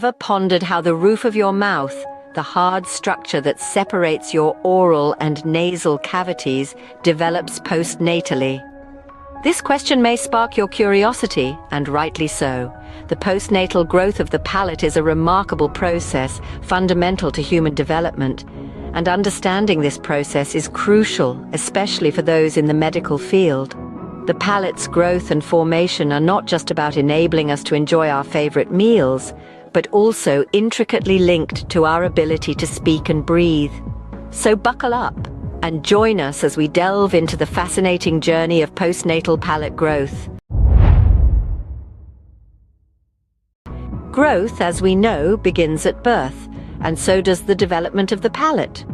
ever pondered how the roof of your mouth, the hard structure that separates your oral and nasal cavities, develops postnatally? This question may spark your curiosity, and rightly so. The postnatal growth of the palate is a remarkable process, fundamental to human development, and understanding this process is crucial, especially for those in the medical field. The palate's growth and formation are not just about enabling us to enjoy our favorite meals, but also intricately linked to our ability to speak and breathe. So buckle up and join us as we delve into the fascinating journey of postnatal palate growth. Growth, as we know, begins at birth, and so does the development of the palate.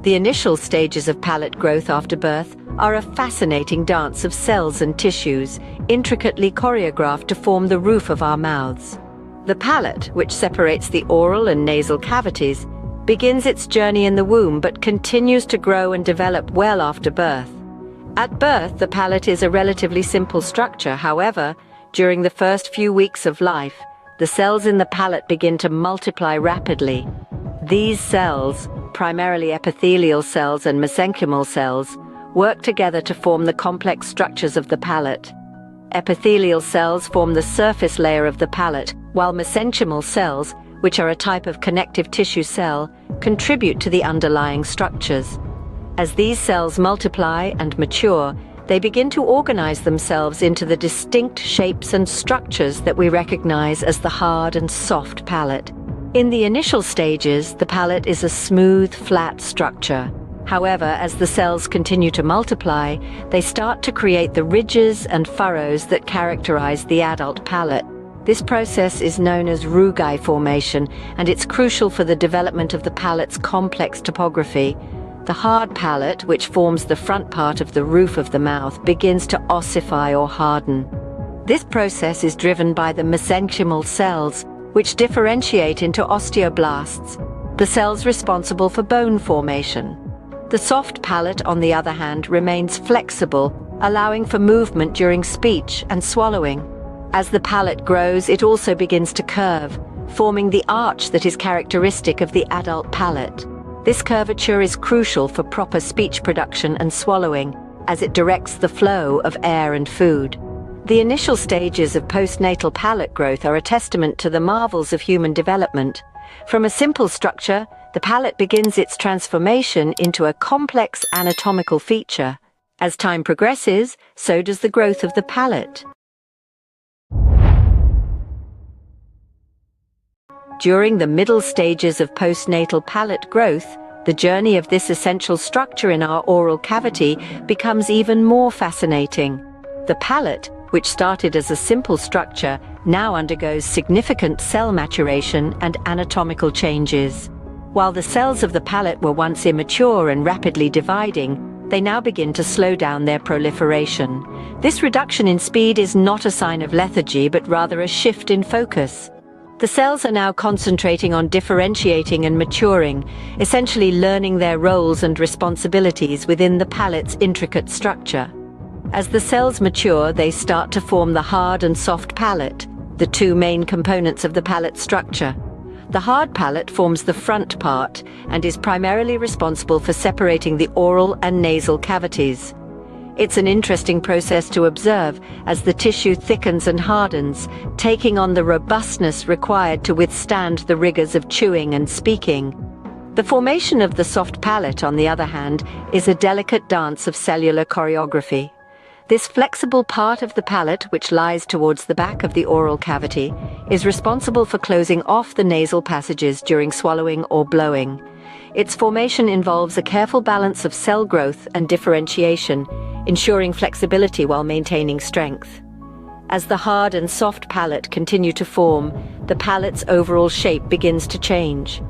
The initial stages of palate growth after birth are a fascinating dance of cells and tissues, intricately choreographed to form the roof of our mouths. The palate, which separates the oral and nasal cavities, begins its journey in the womb but continues to grow and develop well after birth. At birth, the palate is a relatively simple structure. However, during the first few weeks of life, the cells in the palate begin to multiply rapidly. These cells, primarily epithelial cells and mesenchymal cells, work together to form the complex structures of the palate. Epithelial cells form the surface layer of the palate, while mesenchymal cells, which are a type of connective tissue cell, contribute to the underlying structures. As these cells multiply and mature, they begin to organize themselves into the distinct shapes and structures that we recognize as the hard and soft palate. In the initial stages, the palate is a smooth, flat structure. However, as the cells continue to multiply, they start to create the ridges and furrows that characterize the adult palate. This process is known as rugae formation, and it's crucial for the development of the palate's complex topography. The hard palate, which forms the front part of the roof of the mouth, begins to ossify or harden. This process is driven by the mesenchymal cells, which differentiate into osteoblasts, the cells responsible for bone formation. The soft palate, on the other hand, remains flexible, allowing for movement during speech and swallowing. As the palate grows, it also begins to curve, forming the arch that is characteristic of the adult palate. This curvature is crucial for proper speech production and swallowing, as it directs the flow of air and food. The initial stages of postnatal palate growth are a testament to the marvels of human development. From a simple structure, the palate begins its transformation into a complex anatomical feature. As time progresses, so does the growth of the palate. During the middle stages of postnatal palate growth, the journey of this essential structure in our oral cavity becomes even more fascinating. The palate, which started as a simple structure, now undergoes significant cell maturation and anatomical changes. While the cells of the palate were once immature and rapidly dividing, they now begin to slow down their proliferation. This reduction in speed is not a sign of lethargy, but rather a shift in focus. The cells are now concentrating on differentiating and maturing, essentially learning their roles and responsibilities within the palate's intricate structure. As the cells mature, they start to form the hard and soft palate, the two main components of the palate structure. The hard palate forms the front part and is primarily responsible for separating the oral and nasal cavities. It's an interesting process to observe as the tissue thickens and hardens, taking on the robustness required to withstand the rigors of chewing and speaking. The formation of the soft palate, on the other hand, is a delicate dance of cellular choreography. This flexible part of the palate, which lies towards the back of the oral cavity, is responsible for closing off the nasal passages during swallowing or blowing. Its formation involves a careful balance of cell growth and differentiation, ensuring flexibility while maintaining strength. As the hard and soft palate continue to form, the palate's overall shape begins to change.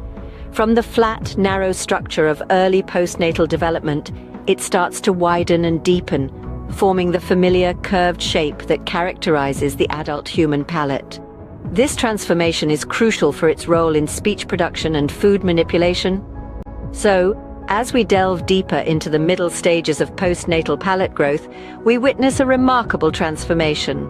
From the flat, narrow structure of early postnatal development, it starts to widen and deepen, forming the familiar curved shape that characterizes the adult human palate. This transformation is crucial for its role in speech production and food manipulation. So, as we delve deeper into the middle stages of postnatal palate growth, we witness a remarkable transformation.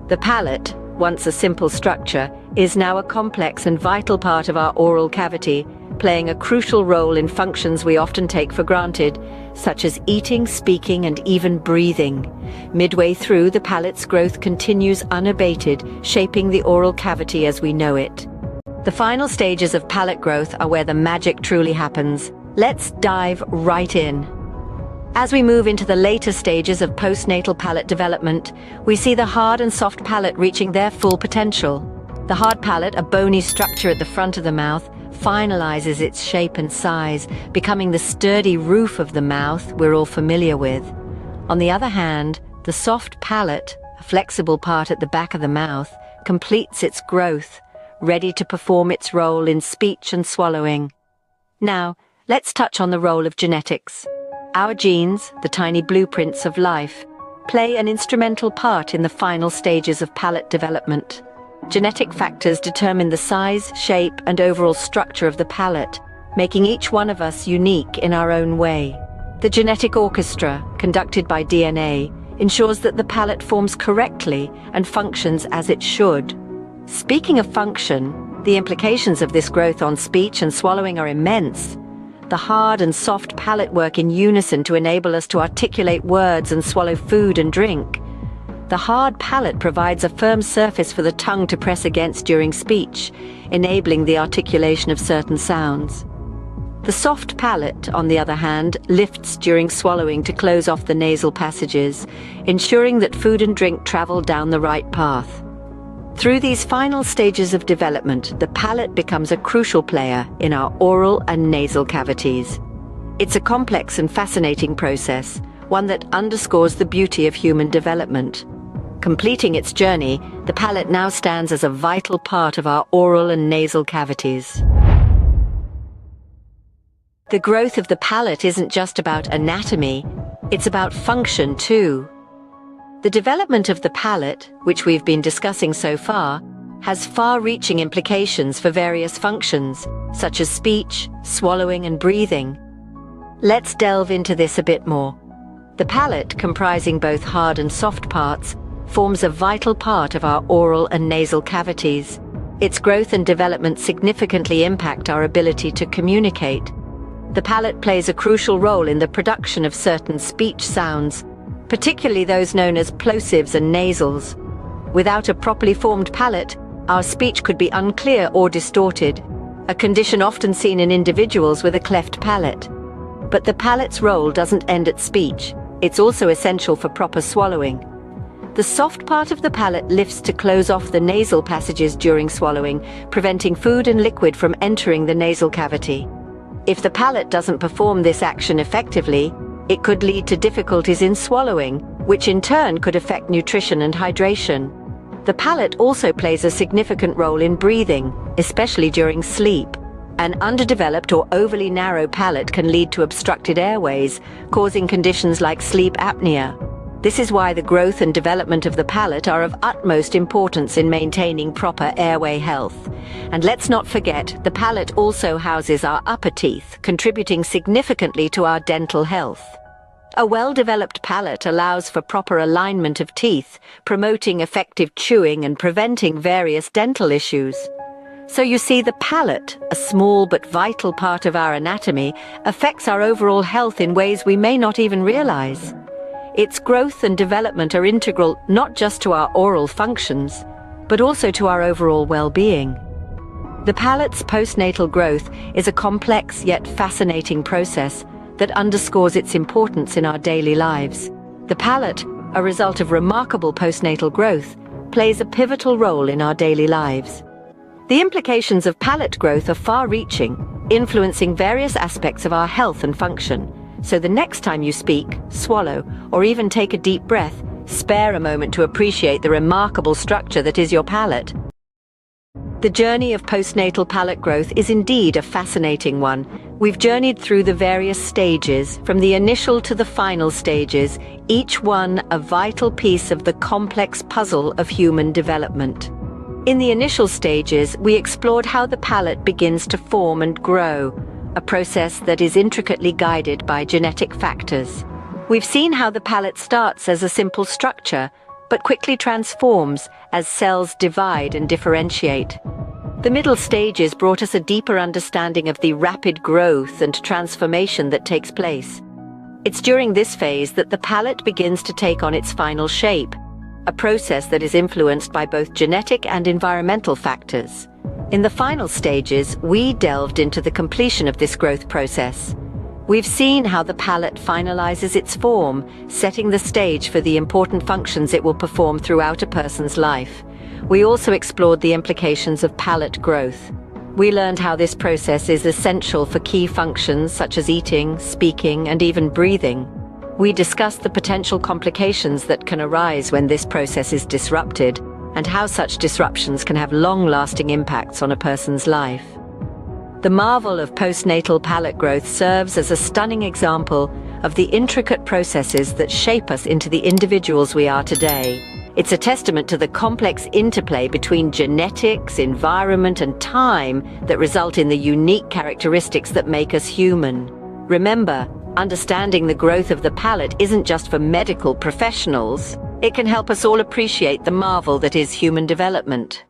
The palate, once a simple structure, is now a complex and vital part of our oral cavity, playing a crucial role in functions we often take for granted, such as eating, speaking, and even breathing. Midway through, the palate's growth continues unabated, shaping the oral cavity as we know it. The final stages of palate growth are where the magic truly happens. Let's dive right in. As we move into the later stages of postnatal palate development, we see the hard and soft palate reaching their full potential. The hard palate, a bony structure at the front of the mouth, finalizes its shape and size, becoming the sturdy roof of the mouth we're all familiar with. On the other hand, the soft palate, a flexible part at the back of the mouth, completes its growth, ready to perform its role in speech and swallowing. Now, let's touch on the role of genetics. Our genes, the tiny blueprints of life, play an instrumental part in the final stages of palate development. Genetic factors determine the size, shape, and overall structure of the palate, making each one of us unique in our own way. The genetic orchestra, conducted by DNA, ensures that the palate forms correctly and functions as it should. Speaking of function, the implications of this growth on speech and swallowing are immense. The hard and soft palate work in unison to enable us to articulate words and swallow food and drink. The hard palate provides a firm surface for the tongue to press against during speech, enabling the articulation of certain sounds. The soft palate, on the other hand, lifts during swallowing to close off the nasal passages, ensuring that food and drink travel down the right path. Through these final stages of development, the palate becomes a crucial player in our oral and nasal cavities. It's a complex and fascinating process, one that underscores the beauty of human development. Completing its journey, the palate now stands as a vital part of our oral and nasal cavities. The growth of the palate isn't just about anatomy, it's about function too. The development of the palate, which we've been discussing so far, has far-reaching implications for various functions, such as speech, swallowing, and breathing. Let's delve into this a bit more. The palate, comprising both hard and soft parts, forms a vital part of our oral and nasal cavities. Its growth and development significantly impact our ability to communicate. The palate plays a crucial role in the production of certain speech sounds, particularly those known as plosives and nasals. Without a properly formed palate, our speech could be unclear or distorted, a condition often seen in individuals with a cleft palate. But the palate's role doesn't end at speech. It's also essential for proper swallowing. The soft part of the palate lifts to close off the nasal passages during swallowing, preventing food and liquid from entering the nasal cavity. If the palate doesn't perform this action effectively, it could lead to difficulties in swallowing, which in turn could affect nutrition and hydration. The palate also plays a significant role in breathing, especially during sleep. An underdeveloped or overly narrow palate can lead to obstructed airways, causing conditions like sleep apnea. This is why the growth and development of the palate are of utmost importance in maintaining proper airway health. And let's not forget, the palate also houses our upper teeth, contributing significantly to our dental health. A well-developed palate allows for proper alignment of teeth, promoting effective chewing and preventing various dental issues. So you see, the palate, a small but vital part of our anatomy, affects our overall health in ways we may not even realize. Its growth and development are integral not just to our oral functions, but also to our overall well-being. The palate's postnatal growth is a complex yet fascinating process that underscores its importance in our daily lives. The palate, a result of remarkable postnatal growth, plays a pivotal role in our daily lives. The implications of palate growth are far-reaching, influencing various aspects of our health and function. So the next time you speak, swallow, or even take a deep breath, spare a moment to appreciate the remarkable structure that is your palate. The journey of postnatal palate growth is indeed a fascinating one. We've journeyed through the various stages, from the initial to the final stages, each one a vital piece of the complex puzzle of human development. In the initial stages, we explored how the palate begins to form and grow, a process that is intricately guided by genetic factors. We've seen how the palate starts as a simple structure, but quickly transforms as cells divide and differentiate. The middle stages brought us a deeper understanding of the rapid growth and transformation that takes place. It's during this phase that the palate begins to take on its final shape, a process that is influenced by both genetic and environmental factors. In the final stages, we delved into the completion of this growth process. We've seen how the palate finalizes its form, setting the stage for the important functions it will perform throughout a person's life. We also explored the implications of palate growth. We learned how this process is essential for key functions such as eating, speaking, and even breathing. We discussed the potential complications that can arise when this process is disrupted, and how such disruptions can have long-lasting impacts on a person's life. The marvel of postnatal palate growth serves as a stunning example of the intricate processes that shape us into the individuals we are today. It's a testament to the complex interplay between genetics, environment, and time that result in the unique characteristics that make us human. Remember, understanding the growth of the palate isn't just for medical professionals. It can help us all appreciate the marvel that is human development.